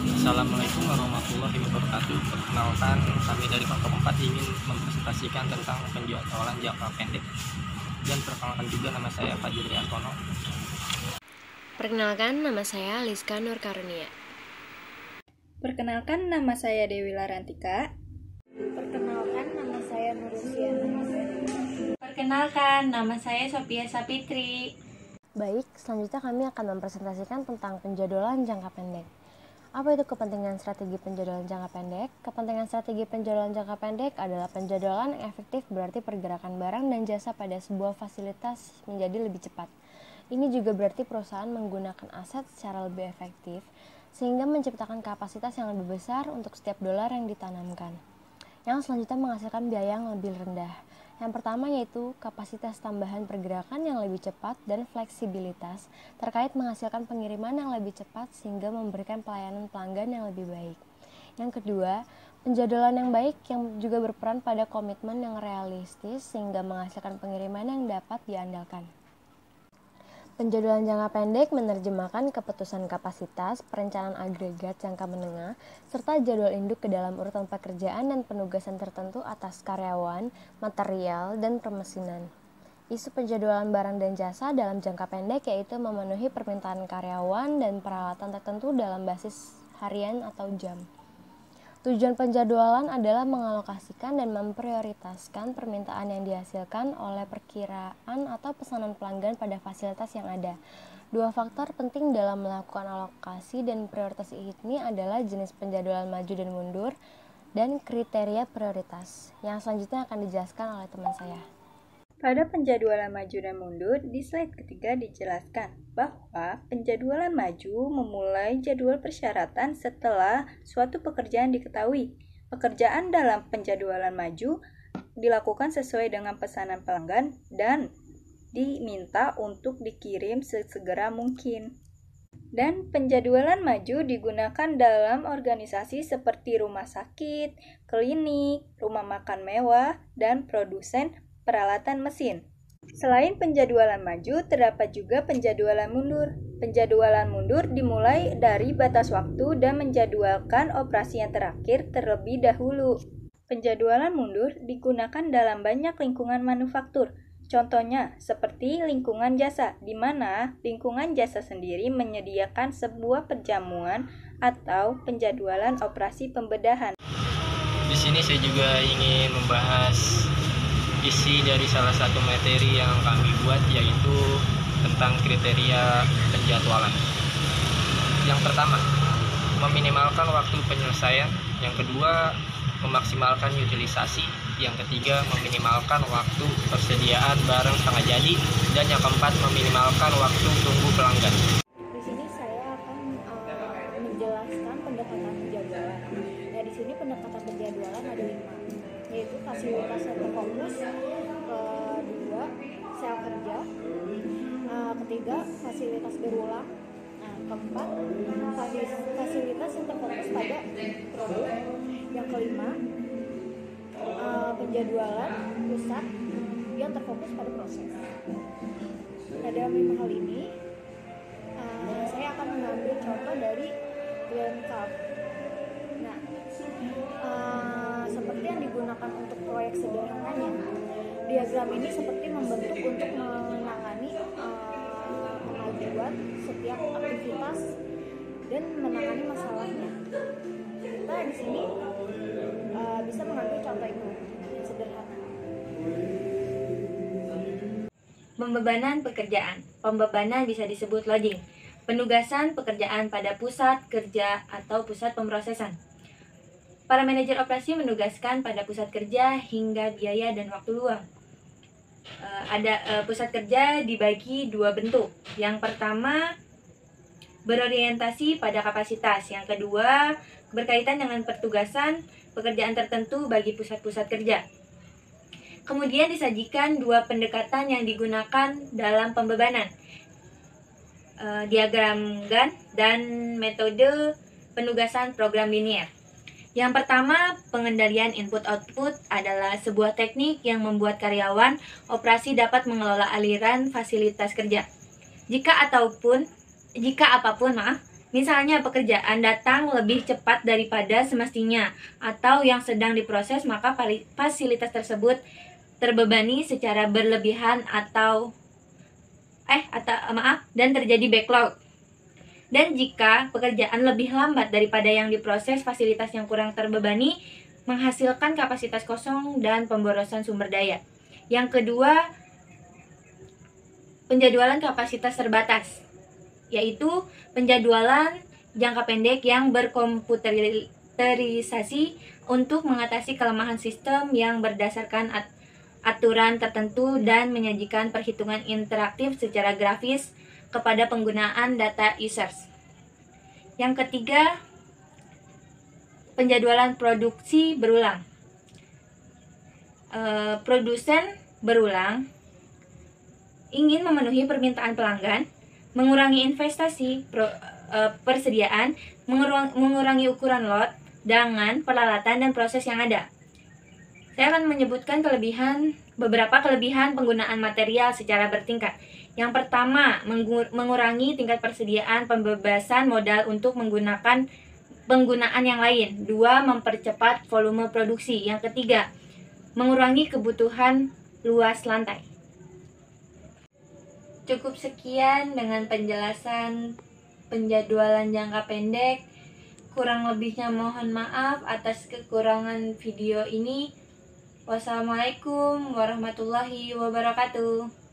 Assalamualaikum warahmatullahi wabarakatuh. Perkenalkan, kami dari Kelompok 4 ingin mempresentasikan tentang penjualan jangka pendek. Dan perkenalkan juga, nama saya Fadil Riantono. Perkenalkan, nama saya Liska Nur Karunia. Perkenalkan, nama saya Dewi Larantika. Perkenalkan, nama saya Nurusiana. Perkenalkan, nama saya Sophia Sapitri. Baik, selanjutnya kami akan mempresentasikan tentang penjadwalan jangka pendek. Apa itu kepentingan strategi penjadwalan jangka pendek? Kepentingan strategi penjadwalan jangka pendek adalah penjadwalan yang efektif, berarti pergerakan barang dan jasa pada sebuah fasilitas menjadi lebih cepat. Ini juga berarti perusahaan menggunakan aset secara lebih efektif, sehingga menciptakan kapasitas yang lebih besar untuk setiap dolar yang ditanamkan. Yang selanjutnya menghasilkan biaya yang lebih rendah. Yang pertama yaitu kapasitas tambahan pergerakan yang lebih cepat dan fleksibilitas terkait menghasilkan pengiriman yang lebih cepat sehingga memberikan pelayanan pelanggan yang lebih baik. Yang kedua, penjadwalan yang baik yang juga berperan pada komitmen yang realistis sehingga menghasilkan pengiriman yang dapat diandalkan. Penjadwalan jangka pendek menerjemahkan keputusan kapasitas, perencanaan agregat jangka menengah, serta jadwal induk ke dalam urutan pekerjaan dan penugasan tertentu atas karyawan, material, dan permesinan. Isu penjadwalan barang dan jasa dalam jangka pendek yaitu memenuhi permintaan karyawan dan peralatan tertentu dalam basis harian atau jam. Tujuan penjadwalan adalah mengalokasikan dan memprioritaskan permintaan yang dihasilkan oleh perkiraan atau pesanan pelanggan pada fasilitas yang ada. Dua faktor penting dalam melakukan alokasi dan prioritas ini adalah jenis penjadwalan maju dan mundur dan kriteria prioritas. Yang selanjutnya akan dijelaskan oleh teman saya. Pada penjadwalan maju dan mundur, di slide ketiga dijelaskan bahwa penjadwalan maju memulai jadwal persyaratan setelah suatu pekerjaan diketahui. Pekerjaan dalam penjadwalan maju dilakukan sesuai dengan pesanan pelanggan dan diminta untuk dikirim sesegera mungkin. Dan penjadwalan maju digunakan dalam organisasi seperti rumah sakit, klinik, rumah makan mewah, dan produsen peralatan mesin. Selain penjadwalan maju, terdapat juga penjadwalan mundur. Penjadwalan mundur dimulai dari batas waktu dan menjadwalkan operasi yang terakhir terlebih dahulu. Penjadwalan mundur digunakan dalam banyak lingkungan manufaktur. Contohnya, seperti lingkungan jasa, di mana lingkungan jasa sendiri menyediakan sebuah perjamuan atau penjadwalan operasi pembedahan. Di sini saya juga ingin membahas isi dari salah satu materi yang kami buat, yaitu tentang kriteria penjadwalan. Yang pertama, meminimalkan waktu penyelesaian. Yang kedua, memaksimalkan utilisasi. Yang ketiga, meminimalkan waktu persediaan barang setengah jadi. Dan yang keempat, meminimalkan waktu tunggu pelanggan. Di sini saya akan menjelaskan pendekatan penjadwalan. Nah, di sini pendekatan penjadwalan ada 5, yaitu fasilitas yang terfokus, kedua sel kerja, ketiga fasilitas berulang, keempat fasilitas yang terfokus pada produk, yang kelima penjadwalan pusat yang terfokus pada proses. Nah, dalam 5 hal ini saya akan mengambil contoh dari Glenn Cup. Nah, seperti yang digunakan untuk proyek sederhananya, diagram ini seperti membentuk untuk menangani kemajuan setiap aktivitas dan menangani masalahnya. Kita di sini bisa mengambil contoh itu yang sederhana. Pembebanan pekerjaan. Pembebanan bisa disebut loading. Penugasan pekerjaan pada pusat kerja atau pusat pemrosesan. Para manajer operasi menugaskan pada pusat kerja hingga biaya dan waktu luang. Pusat kerja dibagi 2 bentuk. Yang pertama, berorientasi pada kapasitas. Yang kedua, berkaitan dengan pertugasan pekerjaan tertentu bagi pusat-pusat kerja. Kemudian disajikan 2 pendekatan yang digunakan dalam pembebanan. Diagram Gantt dan metode penugasan program linier. Yang pertama, pengendalian input-output adalah sebuah teknik yang membuat karyawan operasi dapat mengelola aliran fasilitas kerja. Jika apapun Misalnya pekerjaan datang lebih cepat daripada semestinya atau yang sedang diproses, maka fasilitas tersebut terbebani secara berlebihan dan terjadi backlog. Dan jika pekerjaan lebih lambat daripada yang diproses, fasilitas yang kurang terbebani menghasilkan kapasitas kosong dan pemborosan sumber daya. Yang kedua, penjadwalan kapasitas terbatas, yaitu penjadwalan jangka pendek yang berkomputerisasi untuk mengatasi kelemahan sistem yang berdasarkan aturan tertentu dan menyajikan perhitungan interaktif secara grafis kepada penggunaan data users. Yang ketiga, penjadwalan produksi berulang. Produsen berulang ingin memenuhi permintaan pelanggan, mengurangi investasi persediaan, mengurangi ukuran lot, dengan peralatan dan proses yang ada. Saya akan menyebutkan beberapa kelebihan penggunaan material secara bertingkat. Yang pertama, mengurangi tingkat persediaan pembebasan modal untuk menggunakan penggunaan yang lain. 2. Mempercepat volume produksi. Yang ketiga, mengurangi kebutuhan luas lantai. Cukup sekian dengan penjelasan penjadwalan jangka pendek. Kurang lebihnya mohon maaf atas kekurangan video ini. Wassalamualaikum warahmatullahi wabarakatuh.